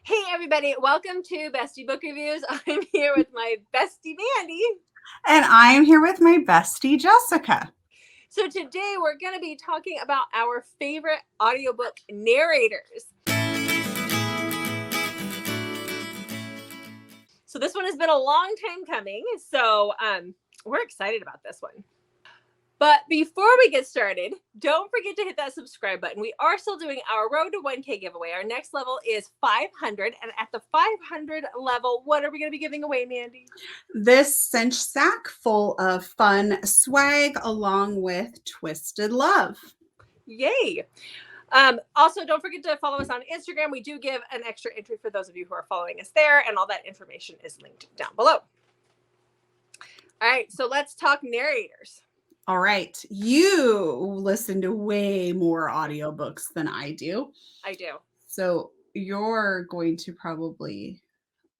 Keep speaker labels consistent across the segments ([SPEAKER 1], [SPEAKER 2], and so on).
[SPEAKER 1] Hey everybody, welcome to Bestie Book Reviews. I'm here with my bestie Mandy.
[SPEAKER 2] And I'm here with my bestie Jessica.
[SPEAKER 1] So today we're going to be talking about our favorite audiobook narrators. So this one has been a long time coming, so we're excited about this one. But before we get started, don't forget to hit that subscribe button. We are still doing our Road to 1K giveaway. Our next level is 500. And at the 500 level, what are we going to be giving away, Mandy?
[SPEAKER 2] This cinch sack full of fun swag along with Twisted Love.
[SPEAKER 1] Yay. Also, don't forget to follow us on Instagram. We do give an extra entry for those of you who are following us there, and all that information is linked down below. All right, so let's talk narrators.
[SPEAKER 2] All right. You listen to way more audiobooks than I do.
[SPEAKER 1] I do.
[SPEAKER 2] So you're going to probably,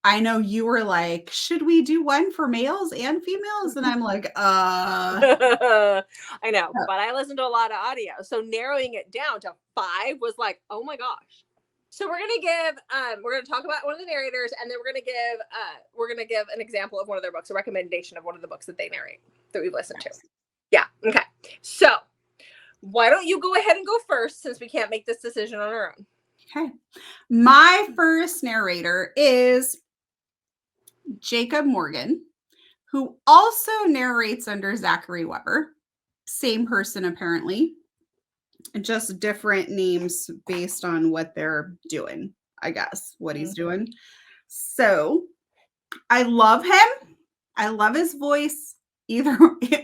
[SPEAKER 2] I know you were like, should we do one for males and females? And I'm like,
[SPEAKER 1] I know, but I listen to a lot of audio. So narrowing it down to 5 was like, oh my gosh. So we're going to talk about one of the narrators, and then we're going to give an example of one of their books, a recommendation of one of the books that they narrate that we've listened to. Yeah. Okay. So why don't you go ahead and go first, since we can't make this decision on our own?
[SPEAKER 2] Okay. My first narrator is Jacob Morgan, who also narrates under Zachary Weber. Same person, apparently. Just different names based on what they're doing, I guess, what he's doing. So I love him. I love his voice, either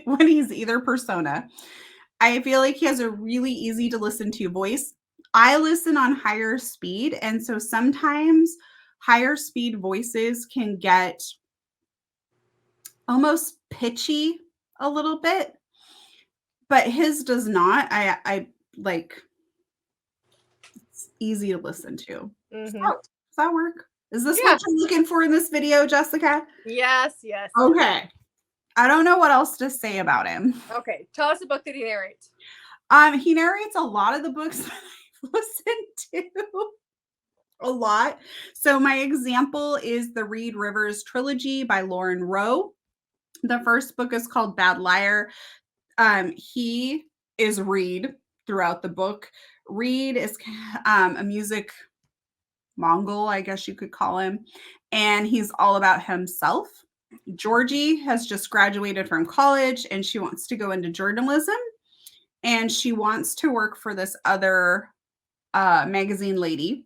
[SPEAKER 2] when he's either persona. I feel like he has a really easy to listen to voice. I listen on higher speed, and so sometimes higher speed voices can get almost pitchy a little bit, but his does not. I like, it's easy to listen to. Does that work? Is this what you're looking for in this video, Jessica?
[SPEAKER 1] Yes.
[SPEAKER 2] Okay. I don't know what else to say about him.
[SPEAKER 1] Okay. Tell us a book that he narrates.
[SPEAKER 2] He narrates a lot of the books that I've listened to. A lot. So my example is the Reed Rivers trilogy by Lauren Rowe. The first book is called Bad Liar. He is Reed throughout the book. Reed is a music Mongol, I guess you could call him, and he's all about himself. Georgie has just graduated from college, and she wants to go into journalism, and she wants to work for this other magazine lady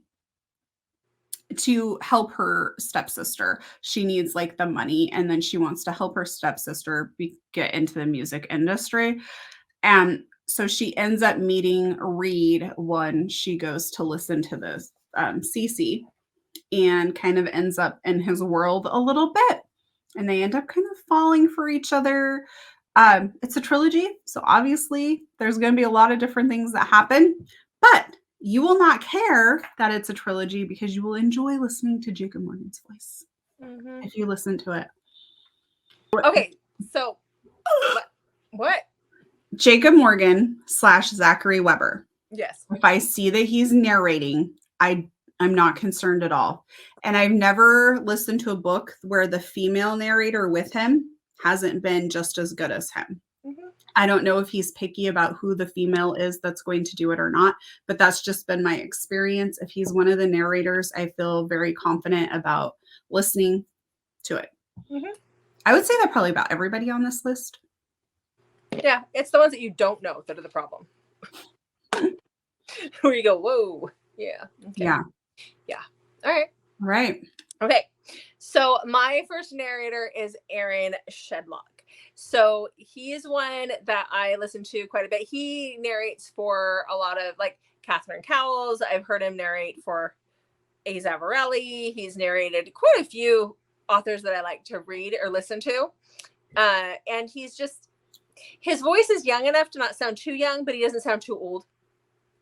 [SPEAKER 2] to help her stepsister. She needs like the money, and then she wants to help her stepsister get into the music industry. And so she ends up meeting Reed when she goes to listen to this CC, and kind of ends up in his world a little bit, and they end up kind of falling for each other. It's a trilogy, so obviously there's going to be a lot of different things that happen, but you will not care that it's a trilogy because you will enjoy listening to Jacob Morgan's voice if you listen to it.
[SPEAKER 1] Okay, so what?
[SPEAKER 2] Jacob Morgan / Zachary Weber.
[SPEAKER 1] Yes.
[SPEAKER 2] If I see that he's narrating, I'm not concerned at all. And I've never listened to a book where the female narrator with him hasn't been just as good as him. I don't know if he's picky about who the female is that's going to do it or not, but that's just been my experience. If he's one of the narrators, I feel very confident about listening to it. I would say that probably about everybody on this list.
[SPEAKER 1] Yeah, it's the ones that you don't know that are the problem. Where you go, whoa. Yeah. Okay. Yeah. All right. Okay. So my first narrator is Aaron Shedlock. So he is one that I listen to quite a bit. He narrates for a lot of like Catherine Cowles. I've heard him narrate for A. Zaverelli. He's narrated quite a few authors that I like to read or listen to. And his voice is young enough to not sound too young, but he doesn't sound too old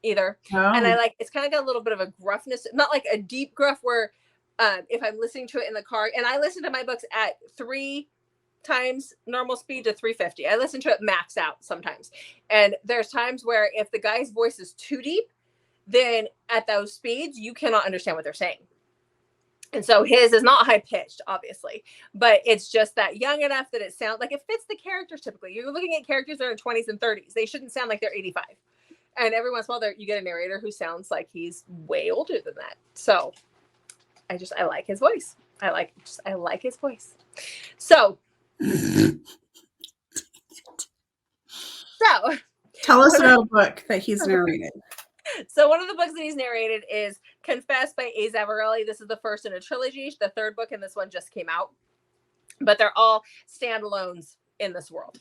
[SPEAKER 1] either. And I like, it's kind of got a little bit of a gruffness, not like a deep gruff where if I'm listening to it in the car, and I listen to my books at 3 times normal speed to 350. I listen to it max out sometimes. And there's times where if the guy's voice is too deep, then at those speeds, you cannot understand what they're saying. And so his is not high pitched, obviously, but it's just that young enough that it sounds like it fits the characters. Typically, you're looking at characters that are in 20s and 30s. They shouldn't sound like they're 85. And every once in a while, you get a narrator who sounds like he's way older than that. So I like his voice. I like his voice. So
[SPEAKER 2] tell us about a book that he's narrated.
[SPEAKER 1] So one of the books that he's narrated is Confess by A. Zaverelli. This is the first in a trilogy. The third book in this one just came out, but they're all standalones in this world.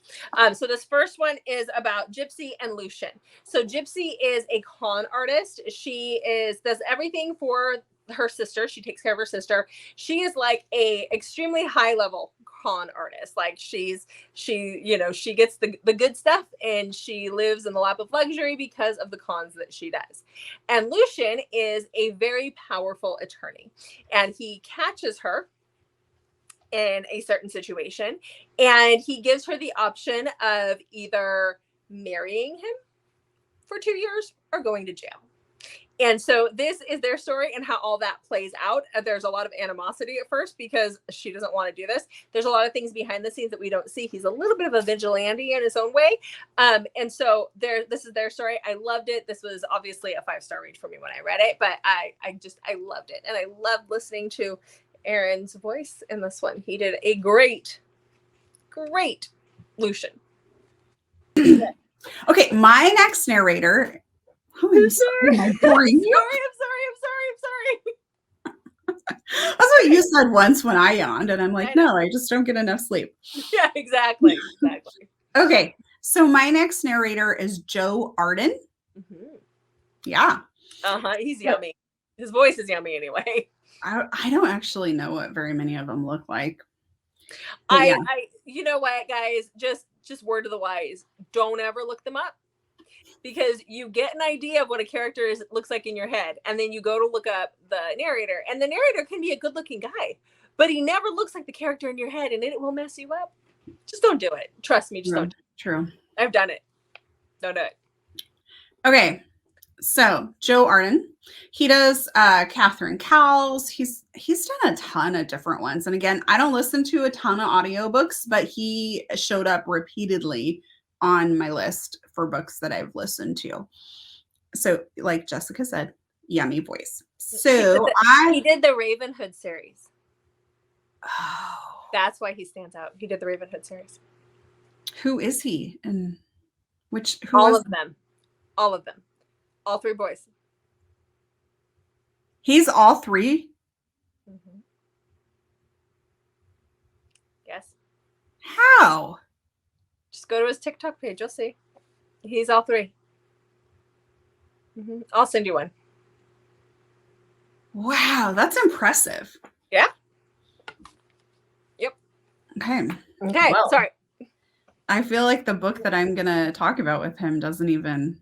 [SPEAKER 1] So this first one is about Gypsy and Lucian. So Gypsy is a con artist. She does everything for her sister. She takes care of her sister. She is like a extremely high level con artist. Like she gets the good stuff, and she lives in the lap of luxury because of the cons that she does. And Lucian is a very powerful attorney, and he catches her in a certain situation, and he gives her the option of either marrying him for 2 years or going to jail. And so this is their story and how all that plays out. There's a lot of animosity at first because she doesn't want to do this. There's a lot of things behind the scenes that we don't see. He's a little bit of a vigilante in his own way. And so this is their story. I loved it. This was obviously a 5-star read for me when I read it, but I loved it. And I loved listening to Aaron's voice in this one. He did a great Lucian.
[SPEAKER 2] Okay, my next narrator. Oh, I'm sorry. I'm sorry. That's what you said once when I yawned, and I'm like, no, I just don't get enough sleep.
[SPEAKER 1] Yeah, exactly.
[SPEAKER 2] Okay, so my next narrator is Joe Arden.
[SPEAKER 1] Mm-hmm.
[SPEAKER 2] Yeah.
[SPEAKER 1] He's yummy. His voice is yummy anyway.
[SPEAKER 2] I don't actually know what very many of them look like.
[SPEAKER 1] I you know what, guys, just word to the wise, don't ever look them up, because you get an idea of what a character looks like in your head, and then you go to look up the narrator, and the narrator can be a good looking guy, but he never looks like the character in your head, and it will mess you up. Just don't do it. Trust me, just don't do it.
[SPEAKER 2] True.
[SPEAKER 1] I've done it. Don't do it.
[SPEAKER 2] Okay. So Joe Arden, he does Catherine Cowles. He's done a ton of different ones. And again, I don't listen to a ton of audiobooks, but he showed up repeatedly on my list for books that I've listened to. So like Jessica said, yummy voice. So
[SPEAKER 1] he did the Raven Hood series.
[SPEAKER 2] Oh.
[SPEAKER 1] That's why he stands out. He did the Raven Hood series.
[SPEAKER 2] Who is he? And
[SPEAKER 1] all of them. All 3 boys.
[SPEAKER 2] He's all 3?
[SPEAKER 1] Mm-hmm. Yes.
[SPEAKER 2] How?
[SPEAKER 1] Just go to his TikTok page. You'll see. He's all 3. Mm-hmm. I'll send you one.
[SPEAKER 2] Wow, that's impressive.
[SPEAKER 1] Yeah. Yep.
[SPEAKER 2] Okay.
[SPEAKER 1] Well, sorry.
[SPEAKER 2] I feel like the book that I'm going to talk about with him doesn't even...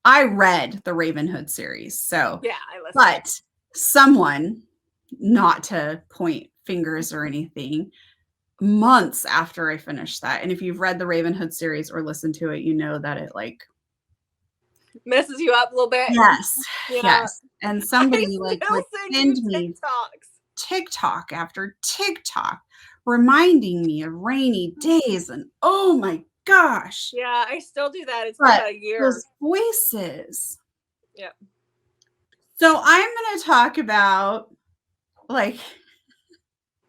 [SPEAKER 2] I read the Raven Hood series, so...
[SPEAKER 1] Yeah, I listened.
[SPEAKER 2] But someone, not to point fingers or anything, months after I finished that, and if you've read the Raven Hood series or listened to it, you know that it, like...
[SPEAKER 1] messes you up a little bit.
[SPEAKER 2] Yes.
[SPEAKER 1] Yeah.
[SPEAKER 2] Yes. And somebody would send me TikTok after TikTok reminding me of rainy days, and oh my gosh.
[SPEAKER 1] Yeah, I still do that. It's been about a year.
[SPEAKER 2] Those voices.
[SPEAKER 1] Yeah.
[SPEAKER 2] So I'm going to talk about, like,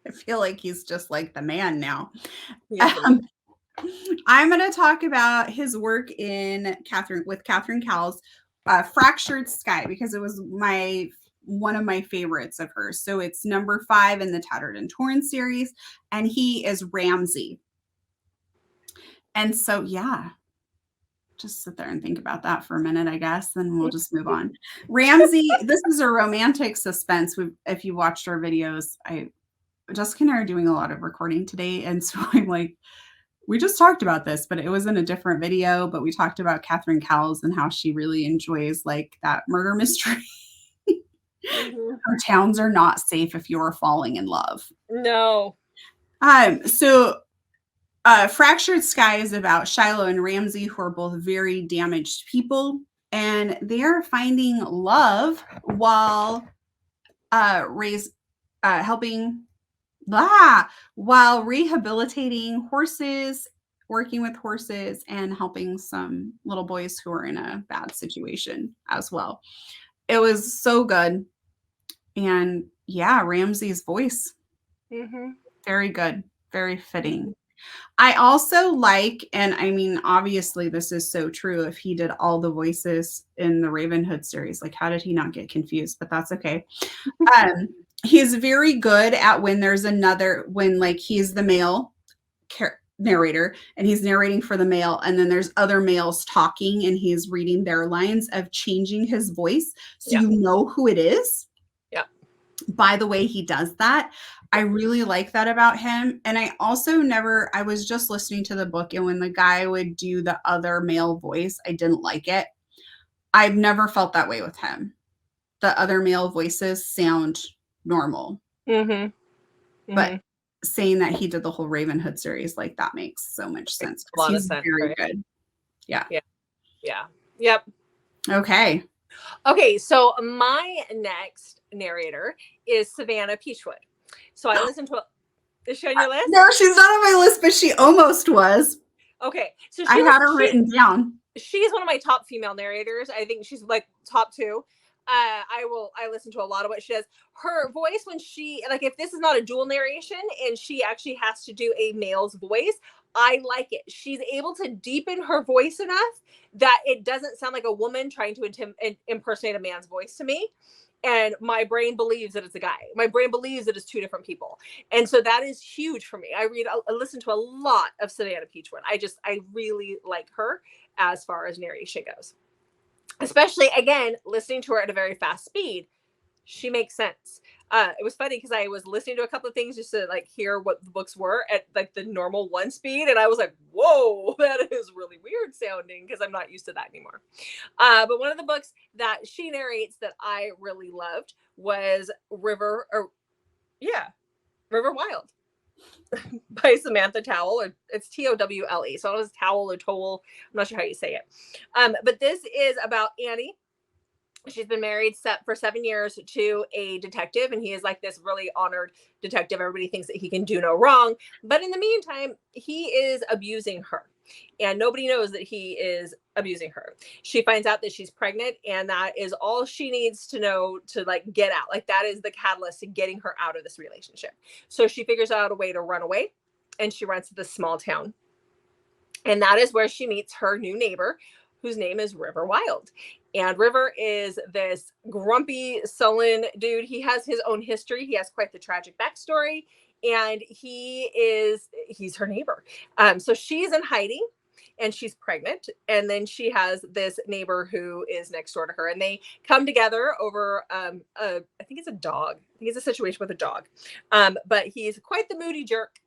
[SPEAKER 2] I feel like he's just like the man now. Yeah. I'm going to talk about his work with Catherine Cowles, Fractured Sky, because it was one of my favorites of hers. So it's number 5 in the Tattered and Torn series, and he is Ramsay. And so, yeah, just sit there and think about that for a minute, I guess, then we'll just move on. Ramsay, this is a romantic suspense. If you watched our videos, Jessica and I are doing a lot of recording today, and so I'm like, we just talked about this, but it was in a different video, but we talked about Catherine Cowles and how she really enjoys like that murder mystery. Mm-hmm. Her towns are not safe if you're falling in love.
[SPEAKER 1] No.
[SPEAKER 2] So Fractured Sky is about Shiloh and Ramsay, who are both very damaged people, and they are finding love while while rehabilitating horses, working with horses, and helping some little boys who are in a bad situation as well. It was so good. And yeah, Ramsay's voice. Very good. Very fitting. I also like, and I mean, obviously this is so true, if he did all the voices in the Raven Hood series, like how did he not get confused? But that's okay. He's very good at when like he's the male narrator and he's narrating for the male, and then there's other males talking and he's reading their lines, of changing his voice so you know who it is. By the way he does that. I really like that about him. And I also I was just listening to the book, and when the guy would do the other male voice, I didn't like it. I've never felt that way with him. The other male voices sound normal. But saying that he did the whole Raven Hood series, like that makes so much sense.
[SPEAKER 1] A lot
[SPEAKER 2] he's
[SPEAKER 1] of sense,
[SPEAKER 2] very
[SPEAKER 1] right?
[SPEAKER 2] good. Yeah.
[SPEAKER 1] Yep.
[SPEAKER 2] Okay,
[SPEAKER 1] so my next narrator is Savannah Peachwood. So I listened to is she on your list?
[SPEAKER 2] No, she's not on my list, but she almost was.
[SPEAKER 1] Okay. So
[SPEAKER 2] I had her written down.
[SPEAKER 1] She's one of my top female narrators. I think she's like top 2. I listen to a lot of what she does. Her voice, when she, like, if this is not a dual narration and she actually has to do a male's voice, I like it. She's able to deepen her voice enough that it doesn't sound like a woman trying to impersonate a man's voice to me. And my brain believes that it's a guy. My brain believes that it's 2 different people. And so that is huge for me. I listen to a lot of Savannah Peachwood. I really like her as far as narration goes. Especially, again, listening to her at a very fast speed. She makes sense. It was funny because I was listening to a couple of things just to like hear what the books were at like the normal 1 speed. And I was like, whoa, that is really weird sounding, because I'm not used to that anymore. But one of the books that she narrates that I really loved was River Wild by Samantha Towle. It's Towle. So it was Towle or Toll. I'm not sure how you say it. But this is about Annie. She's been married for 7 years to a detective, and he is like this really honored detective. Everybody thinks that he can do no wrong. But in the meantime, he is abusing her, and nobody knows that he is abusing her. She finds out that she's pregnant, and that is all she needs to know to like get out. Like that is the catalyst to getting her out of this relationship. So she figures out a way to run away, and she runs to this small town. And that is where she meets her new neighbor, whose name is River Wild. And River is this grumpy, sullen dude. He has his own history. He has quite the tragic backstory. And he's her neighbor. So she's in hiding, and she's pregnant. And then she has this neighbor who is next door to her. And they come together over, I think it's a dog. I think it's a situation with a dog. But he's quite the moody jerk.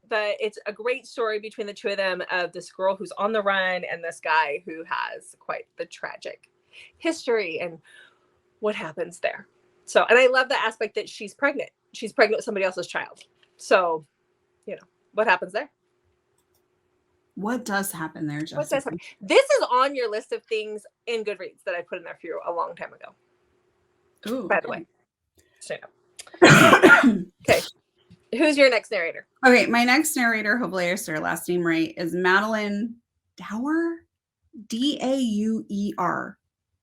[SPEAKER 1] But it's a great story between the 2 of them, of this girl who's on the run and this guy who has quite the tragic history and what happens there. So, and I love the aspect that she's pregnant. She's pregnant with somebody else's child. So, what happens there?
[SPEAKER 2] What does happen there, Jessica?
[SPEAKER 1] This is on your list of things in Goodreads that I put in there for you a long time ago.
[SPEAKER 2] Ooh,
[SPEAKER 1] by the way. So, okay. Who's your next narrator?
[SPEAKER 2] Okay, my next narrator, hopefully I said her last name right, is Madeline Dauer. Dauer.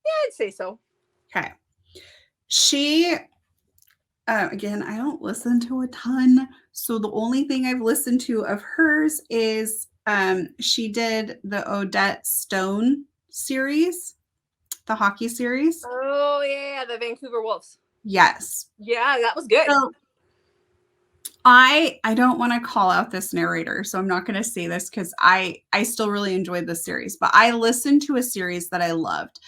[SPEAKER 1] Yeah, I'd say so.
[SPEAKER 2] Okay. She, again, I don't listen to a ton. So the only thing I've listened to of hers is she did the Odette Stone series, the hockey series.
[SPEAKER 1] Oh, yeah, the Vancouver Wolves.
[SPEAKER 2] Yes.
[SPEAKER 1] Yeah, that was good.
[SPEAKER 2] So, I don't want to call out this narrator, so I'm not going to say this because I still really enjoyed this series, but I listened to a series that I loved.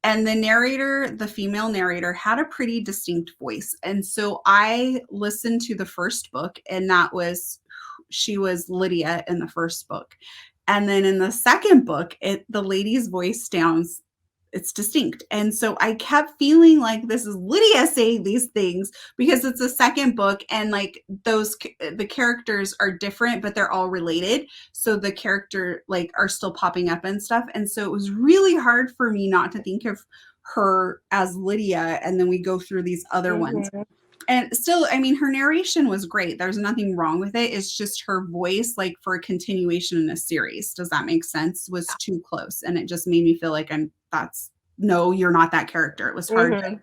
[SPEAKER 2] And the narrator, the female narrator, had a pretty distinct voice. And so I listened to the first book, and she was Lydia in the first book. And then in the second book, the lady's voice sounds, it's distinct. And so I kept feeling like this is Lydia saying these things because it's a second book, and like the characters are different, but they're all related. So the character like are still popping up and stuff. And so it was really hard for me not to think of her as Lydia. And then we go through these other ones. And still, I mean, her narration was great. There's nothing wrong with it. It's just her voice, like for a continuation in a series, does that make sense? Was too close. And it just made me feel like no, you're not that character. It was hard to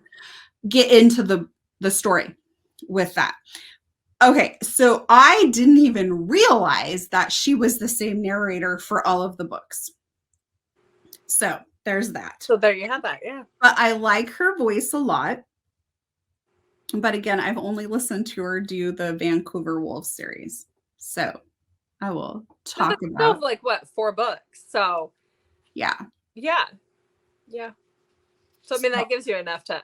[SPEAKER 2] get into the story with that. Okay, so I didn't even realize that she was the same narrator for all of the books. So there's that.
[SPEAKER 1] So there you have that, yeah.
[SPEAKER 2] But I like her voice a lot. But again, I've only listened to her do the Vancouver Wolves series. So I will talk about
[SPEAKER 1] like what, 4 books. So
[SPEAKER 2] yeah.
[SPEAKER 1] So I mean that gives you enough to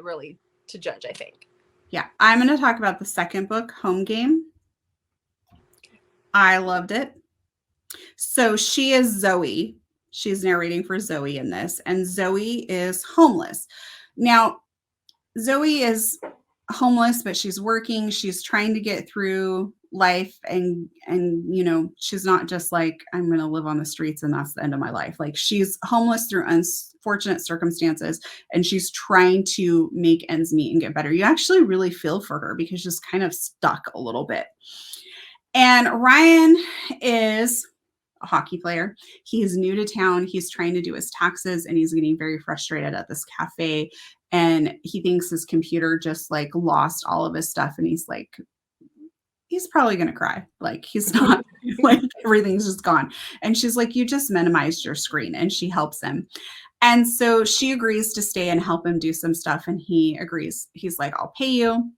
[SPEAKER 1] really to judge, I think.
[SPEAKER 2] Yeah. I'm going to talk about the second book, Home Game. I loved it. So she is Zoe. She's narrating for Zoe in this, and Zoe is homeless. Now, Zoe is homeless, but she's working. She's trying to get through life, and you know, she's not just like, I'm going to live on the streets and that's the end of my life. Like, she's homeless through unfortunate circumstances, and she's trying to make ends meet and get better. You actually really feel for her because she's kind of stuck a little bit. And Ryan is a hockey player. He's new to town. He's trying to do his taxes, and he's getting very frustrated at this cafe. And he thinks his computer just like lost all of his stuff. And he's like, he's probably going to cry. Like, he's not, like, everything's just gone. And she's like, you just minimized your screen. And she helps him. And so she agrees to stay and help him do some stuff. And he agrees. He's like, I'll pay you.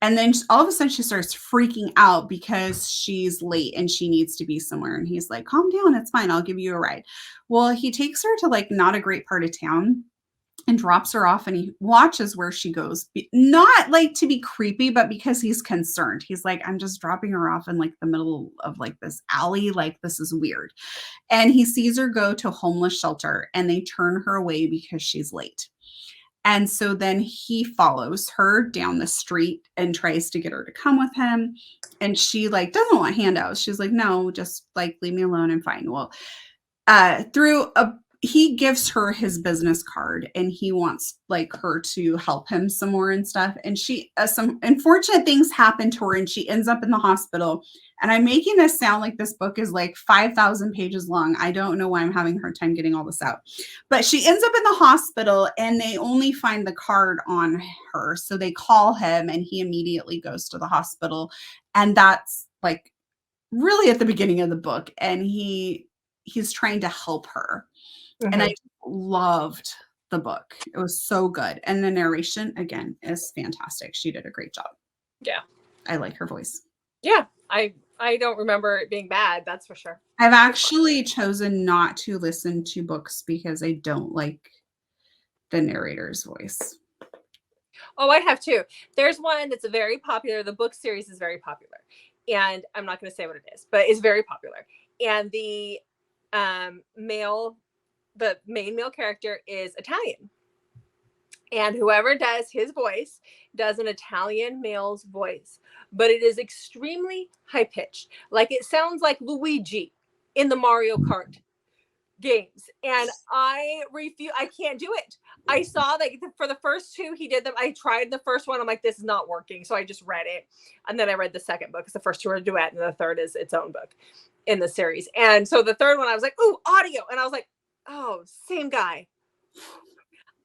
[SPEAKER 2] And then all of a sudden she starts freaking out because she's late and she needs to be somewhere. And he's like, calm down. It's fine. I'll give you a ride. Well, he takes her to like not a great part of town and drops her off, and he watches where she goes. Not like to be creepy, but because he's concerned. He's like, I'm just dropping her off in like the middle of like this alley. Like, this is weird. And he sees her go to a homeless shelter, and they turn her away because she's late. And so then he follows her down the street and tries to get her to come with him. And she like doesn't want handouts. She's like, no, just like leave me alone. I'm fine. Well, he gives her his business card, and he wants like her to help him some more and stuff. And she, some unfortunate things happen to her, and she ends up in the hospital. And I'm making this sound like this book is like 5,000 pages long. I don't know why I'm having a hard time getting all this out, but she ends up in the hospital, and they only find the card on her. So they call him, and he immediately goes to the hospital. And that's like really at the beginning of the book. And he's trying to help her. Mm-hmm. And I loved the book. It was so good. And the narration, again, is fantastic. She did a great job.
[SPEAKER 1] Yeah.
[SPEAKER 2] I like her voice.
[SPEAKER 1] Yeah. I don't remember it being bad. That's for sure.
[SPEAKER 2] I've actually chosen not to listen to books because I don't like the narrator's voice.
[SPEAKER 1] Oh, I have too. There's one that's very popular. The book series is very popular. And I'm not going to say what it is, but it's very popular. And the main male character is Italian, and whoever does his voice does an Italian male's voice, but it is extremely high pitched. Like, it sounds like Luigi in the Mario Kart games. And I can't do it. I saw that for the first 2, he did them. I tried the first one. I'm like, this is not working. So I just read it. And then I read the second book, because the first 2 are a duet, and the third is its own book in the series. And so the third one, I was like, ooh, audio. And I was like, oh, same guy.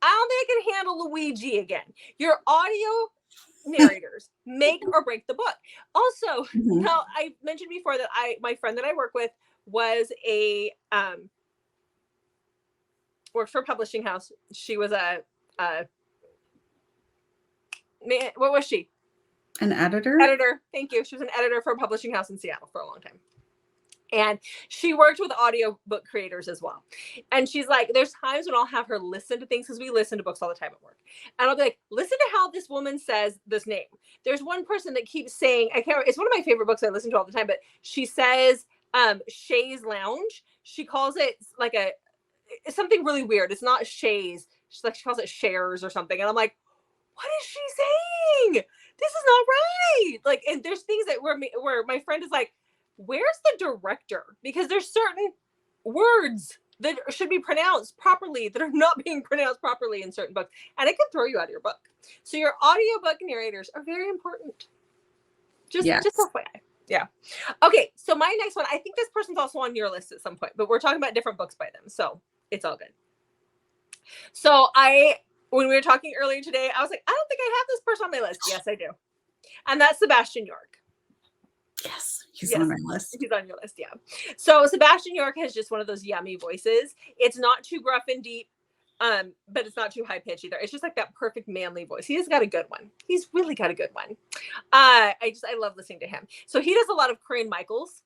[SPEAKER 1] I don't think I can handle Luigi again. Your audio narrators make or break the book. Also, now I mentioned before that my friend that I work with was worked for a publishing house. She was what was she?
[SPEAKER 2] An editor?
[SPEAKER 1] Editor. Thank you. She was an editor for a publishing house in Seattle for a long time. And she worked with audiobook creators as well. And she's like, there's times when I'll have her listen to things, because we listen to books all the time at work. And I'll be like, listen to how this woman says this name. There's one person that keeps saying, it's one of my favorite books I listen to all the time, but she says Shay's Lounge. She calls it like it's something really weird. It's not Shay's. She calls it Shares or something. And I'm like, what is she saying? This is not right. Like, and there's things that where my friend is like, where's the director? Because there's certain words that should be pronounced properly that are not being pronounced properly in certain books, and it can throw you out of your book. So your audiobook narrators are very important. Just FYI. Yeah. Okay, so my next one, I think this person's also on your list at some point, but we're talking about different books by them, so it's all good. So when we were talking earlier today, I was like, I don't think I have this person on my list. Yes, I do. And that's Sebastian York.
[SPEAKER 2] Yes, he's on my list.
[SPEAKER 1] He's on your list, yeah. So Sebastian York has just one of those yummy voices. It's not too gruff and deep, but it's not too high pitched either. It's just like that perfect manly voice. He has got a good one. He's really got a good one. I love listening to him. So he does a lot of Corinne Michaels,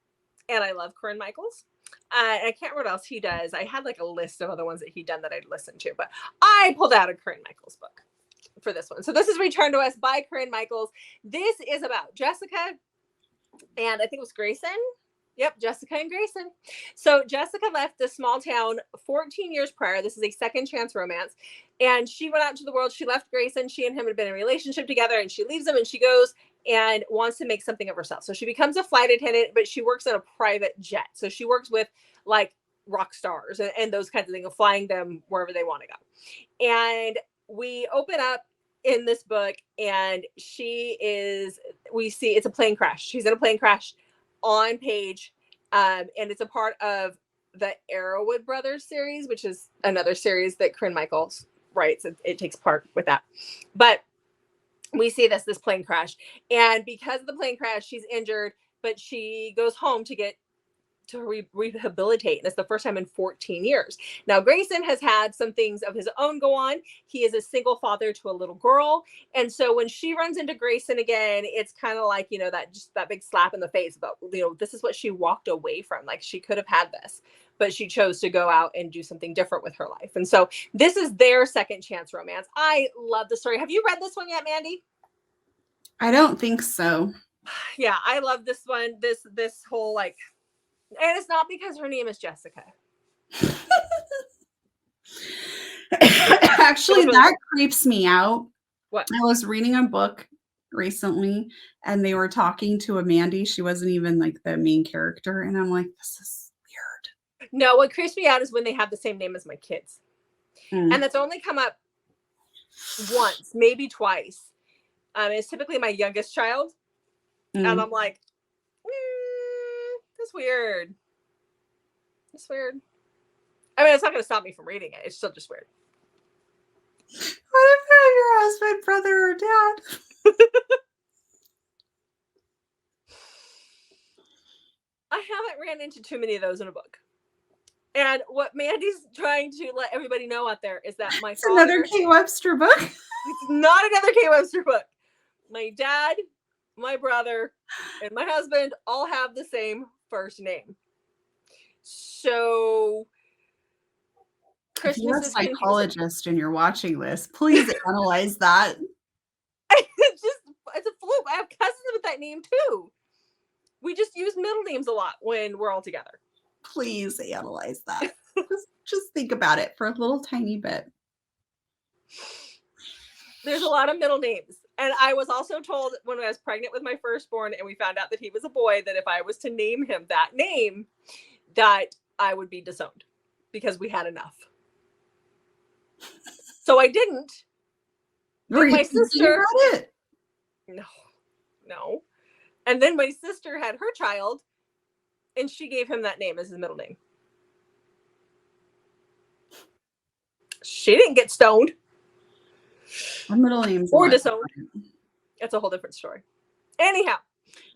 [SPEAKER 1] and I love Corinne Michaels. I can't remember what else he does. I had like a list of other ones that he'd done that I'd listened to, but I pulled out a Corinne Michaels book for this one. So this is Returned to Us by Corinne Michaels. This is about Jessica, and I think it was Grayson. Yep, Jessica and Grayson. So Jessica left the small town 14 years prior. This is a second chance romance. And she went out into the world. She left Grayson. She and him had been in a relationship together, and she leaves him, and she goes and wants to make something of herself. So she becomes a flight attendant, but she works on a private jet. So she works with like rock stars and those kinds of things, flying them wherever they want to go. And we open up in this book, and we see it's a plane crash. She's in a plane crash on page, and it's a part of the Arrowwood Brothers series, which is another series that Corinne Michaels writes. It takes part with that. But we see this plane crash, and because of the plane crash, she's injured, but she goes home to rehabilitate. And it's the first time in 14 years. Now, Grayson has had some things of his own go on. He is a single father to a little girl. And so when she runs into Grayson again, it's kind of like, that big slap in the face about, this is what she walked away from. Like, she could have had this, but she chose to go out and do something different with her life. And so this is their second chance romance. I love the story. Have you read this one yet, Mandy?
[SPEAKER 2] I don't think so.
[SPEAKER 1] Yeah, I love this one. This whole and it's not because her name is Jessica.
[SPEAKER 2] Actually, that creeps me out.
[SPEAKER 1] What?
[SPEAKER 2] I was reading a book recently, and they were talking to a Mandy. She wasn't even like the main character. And I'm like, this is weird.
[SPEAKER 1] No, what creeps me out is when they have the same name as my kids. And that's only come up once, maybe twice. It's typically my youngest child. And I'm like, that's weird. It's weird. I mean, it's not going to stop me from reading it. It's still just weird.
[SPEAKER 2] What if you're your husband, brother, or dad?
[SPEAKER 1] I haven't ran into too many of those in a book. And what Mandy's trying to let everybody know out there is that my father...
[SPEAKER 2] Another K. Webster book?
[SPEAKER 1] It's not another K. Webster book. My dad, my brother, and my husband all have the same first name. So
[SPEAKER 2] Christmas, if you're a psychologist and you're watching this, please analyze that.
[SPEAKER 1] It's a fluke. I have cousins with that name too. We just use middle names a lot when we're all together.
[SPEAKER 2] Please analyze that. just think about it for a little tiny bit.
[SPEAKER 1] There's a lot of middle names. And I was also told when I was pregnant with my firstborn and we found out that he was a boy, that if I was to name him that name, that I would be disowned because we had enough. So I didn't.
[SPEAKER 2] Were you thinking about it?
[SPEAKER 1] No. And then my sister had her child, and she gave him that name as his middle name. She didn't get stoned.
[SPEAKER 2] Our middle names
[SPEAKER 1] or disowned. That's a whole different story. Anyhow,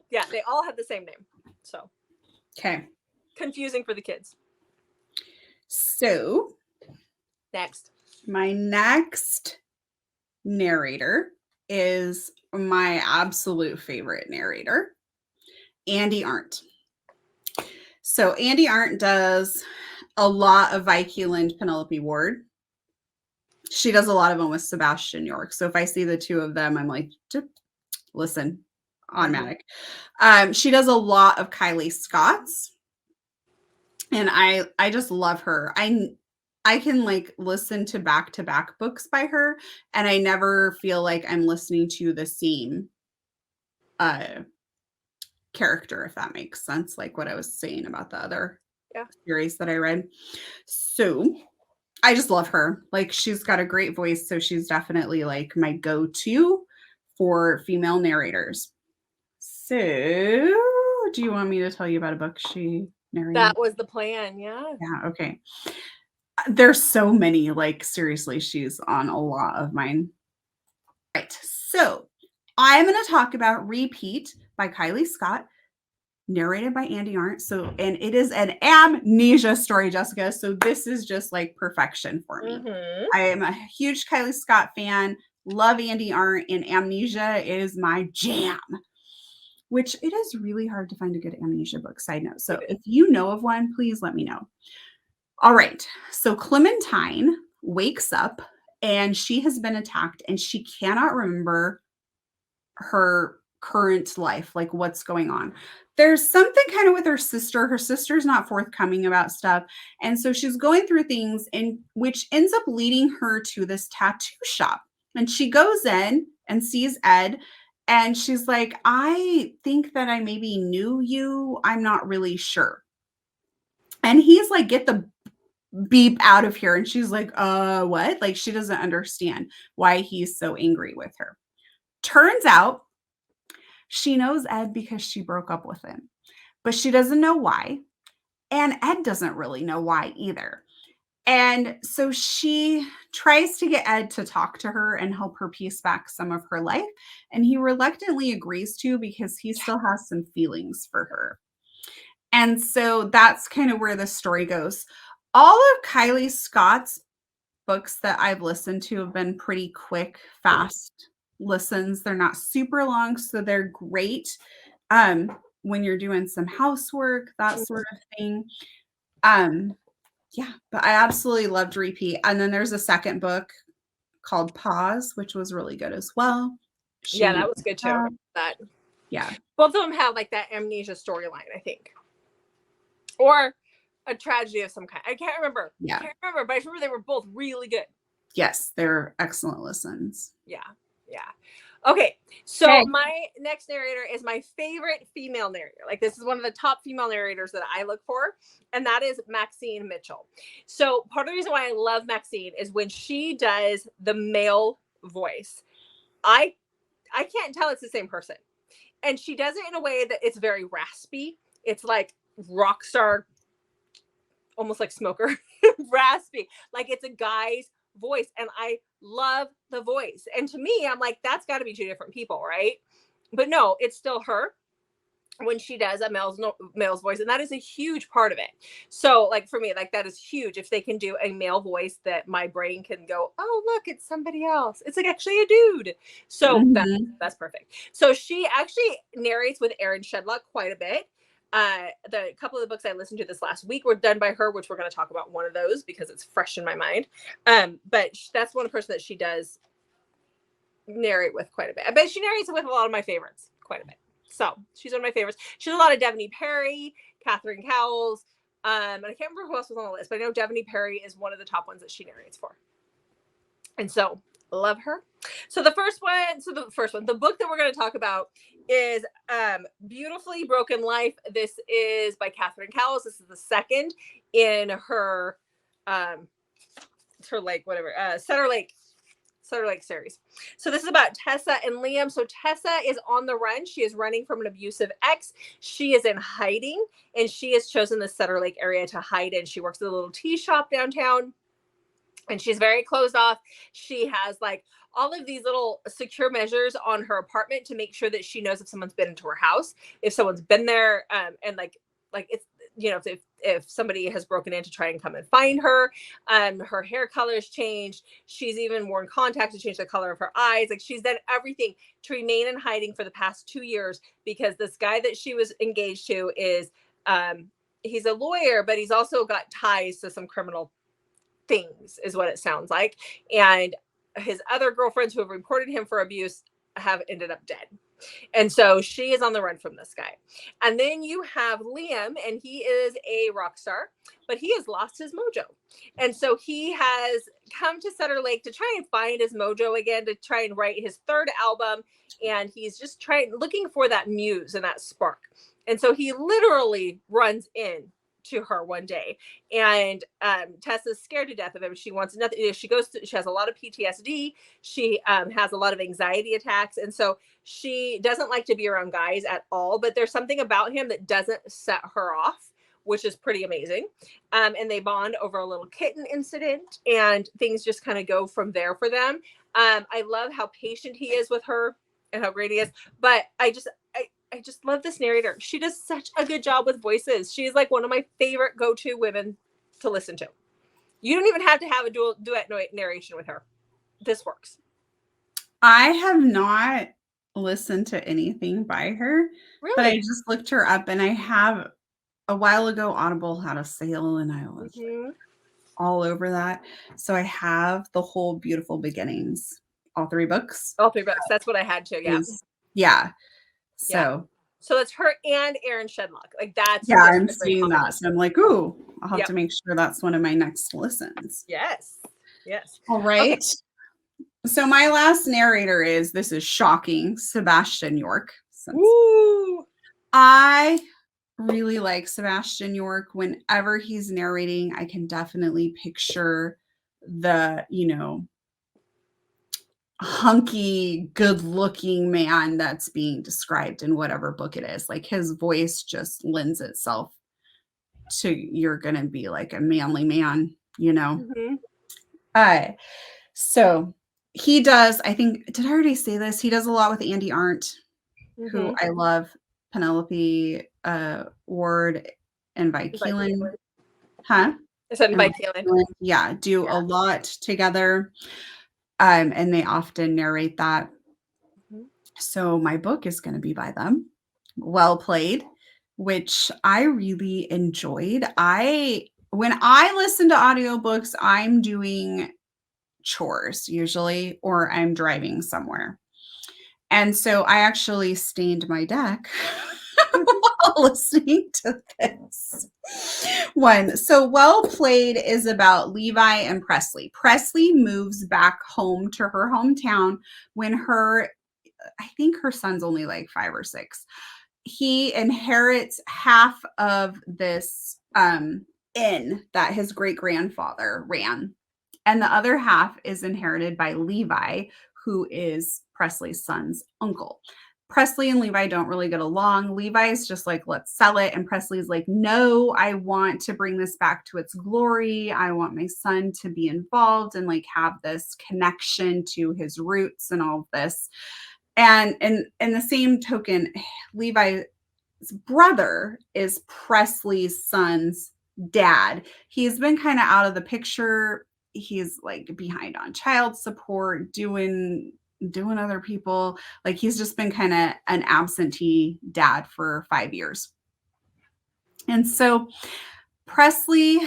[SPEAKER 1] yeah, they all have the same name. So,
[SPEAKER 2] okay.
[SPEAKER 1] Confusing for the kids.
[SPEAKER 2] So, my next narrator is my absolute favorite narrator, Andy Arndt. So Andy Arndt does a lot of Viculand Penelope Ward. She does a lot of them with Sebastian York. So if I see the two of them, I'm like, listen, automatic. She does a lot of Kylie Scott's. And I just love her. I can like listen to back-to-back books by her, and I never feel like I'm listening to the same character, if that makes sense, like what I was saying about the other series that I read. So I just love her. Like, she's got a great voice, so she's definitely like my go-to for female narrators. So, do you want me to tell you about a book she narrated?
[SPEAKER 1] That was the plan, yeah.
[SPEAKER 2] Yeah, okay. There's so many, like, seriously, she's on a lot of mine. Right, so I'm going to talk about Repeat by Kylie Scott, narrated by Andy Arndt. So, and it is an amnesia story, Jessica. So this is just like perfection for me. I am a huge Kylie Scott fan, love Andy Arndt, and Amnesia is my jam, which it is really hard to find a good amnesia book, side note. So if you know of one, please let me know. All right. So Clementine wakes up and she has been attacked and she cannot remember her current life, like what's going on. There's something kind of with her sister. Her sister's not forthcoming about stuff. And so she's going through things, and which ends up leading her to this tattoo shop. And she goes in and sees Ed. And she's like, I think that I maybe knew you. I'm not really sure. And he's like, get the beep out of here. And she's like, what? Like, she doesn't understand why he's so angry with her. Turns out she knows Ed because she broke up with him, but she doesn't know why. And Ed doesn't really know why either. And so she tries to get Ed to talk to her and help her piece back some of her life. And he reluctantly agrees to because he still has some feelings for her. And so that's kind of where the story goes. All of Kylie Scott's books that I've listened to have been pretty quick, fast listens. They're not super long, so they're great when you're doing some housework, that sort of thing. Yeah, but I absolutely loved Repeat. And then there's a second book called Pause, which was really good as well.
[SPEAKER 1] Yeah, that was good too. That.
[SPEAKER 2] Yeah.
[SPEAKER 1] Both of them have like that amnesia storyline, I think. Or a tragedy of some kind. I can't remember.
[SPEAKER 2] Yeah.
[SPEAKER 1] I can't remember, but I remember they were both really good.
[SPEAKER 2] Yes, they're excellent listens.
[SPEAKER 1] Yeah. Yeah. Okay. So my next narrator is my favorite female narrator. Like, this is one of the top female narrators that I look for, and that is Maxine Mitchell. So part of the reason why I love Maxine is when she does the male voice. I can't tell it's the same person. And she does it in a way that it's very raspy. It's like rock star, almost like smoker, raspy. Like, it's a guy's voice, and I love the voice. And to me, I'm like, that's got to be two different people, right? But no, it's still her when she does a male's voice, and that is a huge part of it. So, like, for me, like, that is huge if they can do a male voice that my brain can go, oh, look, it's somebody else, it's like actually a dude. So that's perfect. So she actually narrates with Erin Shedlock quite a bit. The couple of the books I listened to this last week were done by her, which we're going to talk about one of those because it's fresh in my mind. But that's one person that she does narrate with quite a bit. I bet she narrates with a lot of my favorites quite a bit. So she's one of my favorites. She does a lot of Devaney Perry, Catherine Cowles. And I can't remember who else was on the list, but I know Devaney Perry is one of the top ones that she narrates for. And so love her. So the book that we're going to talk about is Beautifully Broken Life. This is by Catherine Cowles. This is the second in her Sutter Lake series. So this is about Tessa and Liam. So Tessa is on the run. She is running from an abusive ex. She is in hiding, and she has chosen the Sutter Lake area to hide in. She works at a little tea shop downtown, and she's very closed off. She has like all of these little secure measures on her apartment to make sure that she knows if someone's been into her house, if someone's been there, and like it's, you know, if somebody has broken in to try and come and find her. Her hair color has changed. She's even worn contacts to change the color of her eyes. Like, she's done everything to remain in hiding for the past 2 years because this guy that she was engaged to is he's a lawyer, but he's also got ties to some criminal things, is what it sounds like. And his other girlfriends who have reported him for abuse have ended up dead. And so she is on the run from this guy. And then you have Liam, and he is a rock star, but he has lost his mojo. And so he has come to Sutter Lake to try and find his mojo again, to try and write his third album. And he's just looking for that muse and that spark. And so he literally runs in to her one day, and Tessa's scared to death of him. She wants nothing. She has a lot of PTSD. She has a lot of anxiety attacks, and so she doesn't like to be around guys at all. But there's something about him that doesn't set her off, which is pretty amazing. And they bond over a little kitten incident, and things just kind of go from there for them. I love how patient he is with her and how great he is. But I just love this narrator. She does such a good job with voices. She's like one of my favorite go-to women to listen to. You don't even have to have a duet narration with her. This works.
[SPEAKER 2] I have not listened to anything by her, really? But I just looked her up, and I have a while ago, Audible had a sale, and I was all over that. So I have the whole Beautiful Beginnings, all 3 books.
[SPEAKER 1] All 3 books. That's what I had too. Yeah.
[SPEAKER 2] Yeah. So
[SPEAKER 1] it's her and Aaron Shedlock. Like that's
[SPEAKER 2] I'm seeing that. So I'm like, ooh, I'll have to make sure that's one of my next listens.
[SPEAKER 1] Yes.
[SPEAKER 2] All right. Okay. So my last narrator this is shocking, Sebastian York.
[SPEAKER 1] Woo!
[SPEAKER 2] I really like Sebastian York. Whenever he's narrating, I can definitely picture the, hunky, good-looking man that's being described in whatever book it is. Like his voice just lends itself to you're gonna be like a manly man, So he does, I think, did I already say this? He does a lot with Andy Arndt, who I love, Penelope Ward and Vi Keelan. Huh?
[SPEAKER 1] I said Vi Keelan.
[SPEAKER 2] Yeah, do a lot together. And they often narrate that. So my book is going to be by them. Well Played, which I really enjoyed. When I listen to audiobooks, I'm doing chores usually, or I'm driving somewhere. And so I actually stained my deck while listening to this one. So Well Played is about Levi and Presley. Presley moves back home to her hometown when I think her son's only like 5 or 6. He inherits half of this inn that his great-grandfather ran. And the other half is inherited by Levi, who is Presley's son's uncle. Presley and Levi don't really get along. Levi's just like, let's sell it. And Presley's like, no, I want to bring this back to its glory. I want my son to be involved and like have this connection to his roots and all of this. And in the same token, Levi's brother is Presley's son's dad. He's been kind of out of the picture. He's like behind on child support, doing other people. Like he's just been kind of an absentee dad for 5 years. And so Presley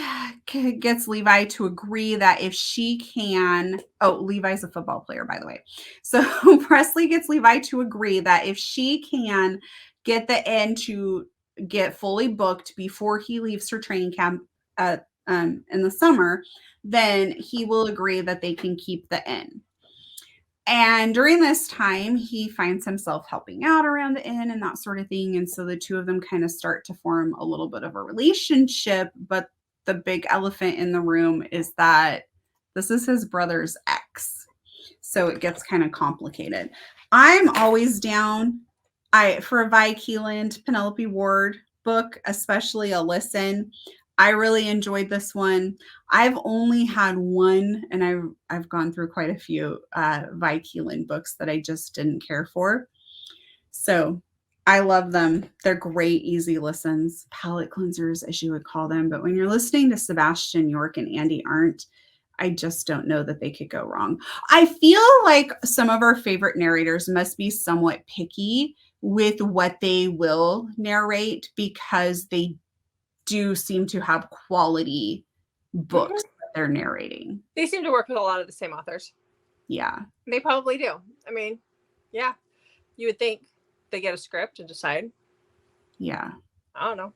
[SPEAKER 2] gets Levi to agree that if she can, Levi's a football player, by the way. So Presley gets Levi to agree that if she can get the inn to get fully booked before he leaves for training camp in the summer, then he will agree that they can keep the inn. And during this time, he finds himself helping out around the inn and that sort of thing. And so the two of them kind of start to form a little bit of a relationship. But the big elephant in the room is that this is his brother's ex. So it gets kind of complicated. I'm always down for a Vi Keeland, Penelope Ward book, especially a listen. I really enjoyed this one. I've only had one, and I've gone through quite a few Vi Keeland books that I just didn't care for. So I love them. They're great, easy listens, palate cleansers, as you would call them. But when you're listening to Sebastian York and Andy Arndt, I just don't know that they could go wrong. I feel like some of our favorite narrators must be somewhat picky with what they will narrate because they do seem to have quality books that they're narrating.
[SPEAKER 1] They seem to work with a lot of the same authors.
[SPEAKER 2] Yeah.
[SPEAKER 1] They probably do. I mean, yeah. You would think they get a script and decide.
[SPEAKER 2] Yeah.
[SPEAKER 1] I don't know.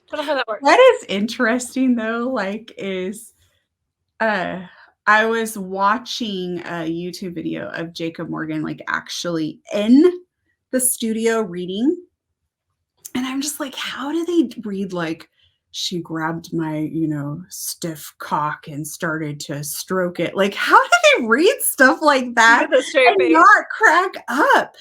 [SPEAKER 1] Don't know how that works.
[SPEAKER 2] What is interesting though, is I was watching a YouTube video of Jacob Morgan actually in the studio reading. And I'm just like, how do they read she grabbed my, stiff cock and started to stroke it. Like, how do they read stuff like that and not crack up?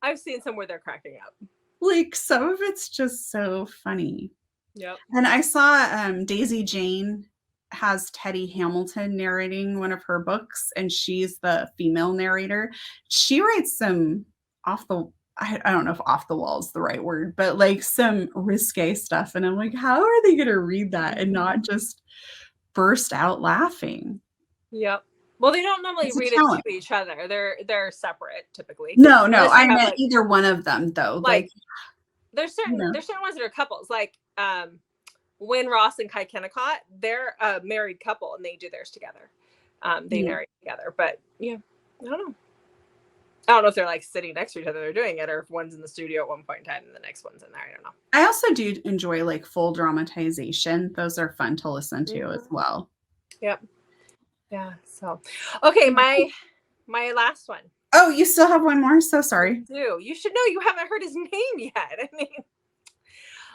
[SPEAKER 1] I've seen some where they're cracking up.
[SPEAKER 2] Like, some of it's just so funny.
[SPEAKER 1] Yep.
[SPEAKER 2] And I saw Daisy Jane has Teddy Hamilton narrating one of her books, and she's the female narrator. She writes some I don't know if off the wall is the right word, but like some risque stuff. And I'm like, how are they going to read that and not just burst out laughing?
[SPEAKER 1] Yep. Well, they don't normally read it to each other. They're separate typically.
[SPEAKER 2] No, I meant either one of them though. Like
[SPEAKER 1] there's certain ones that are couples, like Wynn Ross and Kai Kennicott. They're a married couple and they do theirs together. They narrate together, but yeah, I don't know if they're like sitting next to each other, they're doing it, or if one's in the studio at one point in time and the next one's in there. I don't know.
[SPEAKER 2] I also do enjoy like full dramatization. Those are fun to listen to as well.
[SPEAKER 1] Yep. Yeah. So, okay, my last one.
[SPEAKER 2] Oh, you still have one more? So sorry.
[SPEAKER 1] I do. You should know. You haven't heard his name yet. I mean,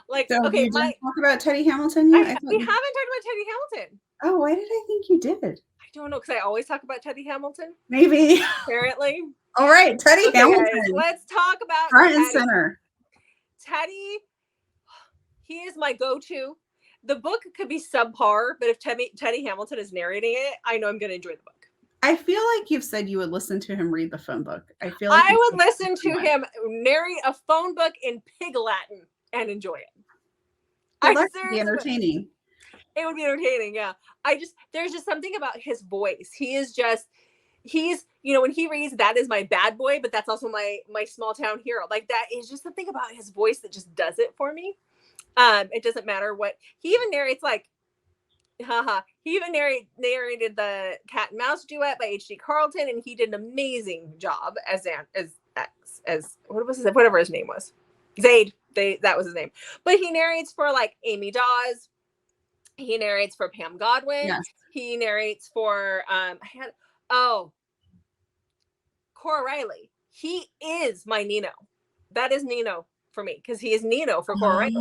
[SPEAKER 1] like,
[SPEAKER 2] so okay, you didn't talk about Teddy Hamilton yet?
[SPEAKER 1] We haven't talked about Teddy Hamilton.
[SPEAKER 2] Oh, why did I think you did?
[SPEAKER 1] I don't know, because I always talk about Teddy Hamilton.
[SPEAKER 2] Maybe.
[SPEAKER 1] Apparently.
[SPEAKER 2] All right, Teddy Hamilton.
[SPEAKER 1] Guys, let's talk about
[SPEAKER 2] front and center.
[SPEAKER 1] Teddy, he is my go-to. The book could be subpar, but if Teddy Hamilton is narrating it, I know I'm going to enjoy the book.
[SPEAKER 2] I feel like you've said you would listen to him read the phone book. I feel like
[SPEAKER 1] I would listen to him narrate a phone book in Pig Latin and enjoy it.
[SPEAKER 2] Well, that would be entertaining.
[SPEAKER 1] It would be entertaining, yeah. There's just something about his voice. He's when he reads, that is my bad boy, but that's also my small town hero. Like, that is just something about his voice that just does it for me. It doesn't matter what he even narrates, like, he even narrated the Cat and Mouse duet by H.G. Carlton, and he did an amazing job as whatever his name was. Zaid. That was his name. But he narrates for like Amy Dawes. He narrates for Pam Godwin.
[SPEAKER 2] Yes.
[SPEAKER 1] He narrates for Cora Riley. He is my Nino. That is Nino for me, because he is Nino for Cora Riley.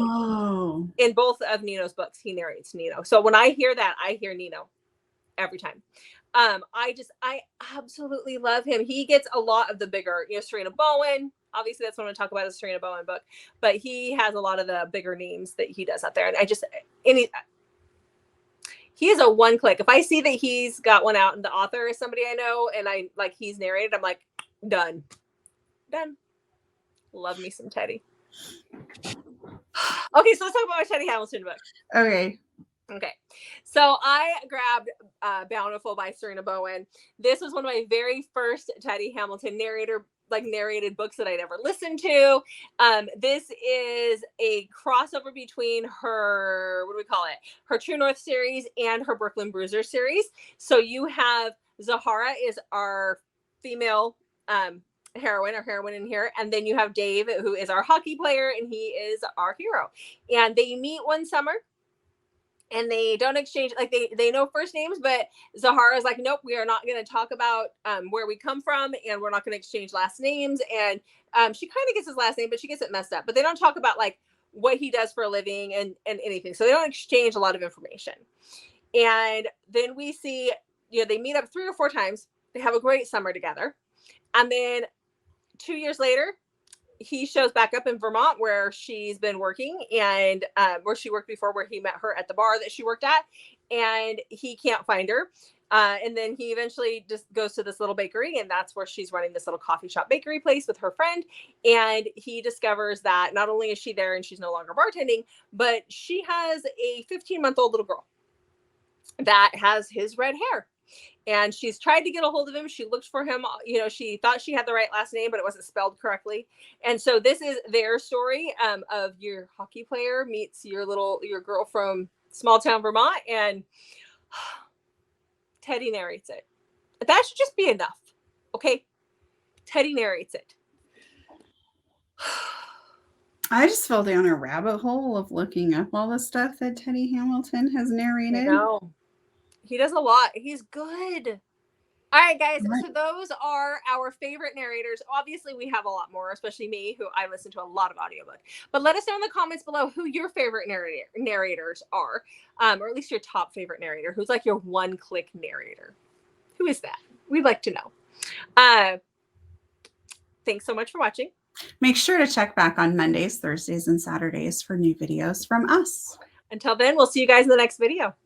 [SPEAKER 1] In both of Nino's books, he narrates Nino. So when I hear that, I hear Nino every time. I absolutely love him. He gets a lot of the bigger, Serena Bowen. Obviously, that's what I'm going to talk about, is Serena Bowen book. But he has a lot of the bigger names that he does out there. And he is a one click. If I see that he's got one out and the author is somebody I know and he's narrated, I'm like, done. Love me some Teddy. Okay, so let's talk about my Teddy Hamilton book.
[SPEAKER 2] Okay.
[SPEAKER 1] So I grabbed Bountiful by Serena Bowen. This was one of my very first Teddy Hamilton narrated books that I'd ever listened to. This is a crossover between her, her True North series and her Brooklyn Bruiser series. So you have Zahara is our female heroine in here, and then you have Dave, who is our hockey player, and he is our hero. And they meet one summer, and they don't exchange, like they know first names, but Zahara is like, nope, we are not going to talk about where we come from, and we're not going to exchange last names. And she kind of gets his last name, but she gets it messed up. But they don't talk about like what he does for a living and anything. So they don't exchange a lot of information. And then we see, they meet up 3 or 4 times. They have a great summer together. And then 2 years later, he shows back up in Vermont, where she's been working, and where she worked before, where he met her at the bar that she worked at, and he can't find her. And then he eventually just goes to this little bakery, and that's where she's running this little coffee shop bakery place with her friend. And he discovers that not only is she there and she's no longer bartending, but she has a 15-month-old little girl that has his red hair. And she's tried to get a hold of him. She looked for him. She thought she had the right last name, but it wasn't spelled correctly. And so this is their story of your hockey player meets your girl from small town Vermont, and Teddy narrates it. That should just be enough. Okay. Teddy narrates it.
[SPEAKER 2] I just fell down a rabbit hole of looking up all the stuff that Teddy Hamilton has narrated.
[SPEAKER 1] No. He does a lot. He's good. All right, guys. So those are our favorite narrators. Obviously, we have a lot more, especially me, who I listen to a lot of audiobook. But let us know in the comments below who your favorite narrators are, or at least your top favorite narrator. Who's like your one-click narrator? Who is that? We'd like to know. Thanks so much for watching.
[SPEAKER 2] Make sure to check back on Mondays, Thursdays, and Saturdays for new videos from us.
[SPEAKER 1] Until then, we'll see you guys in the next video.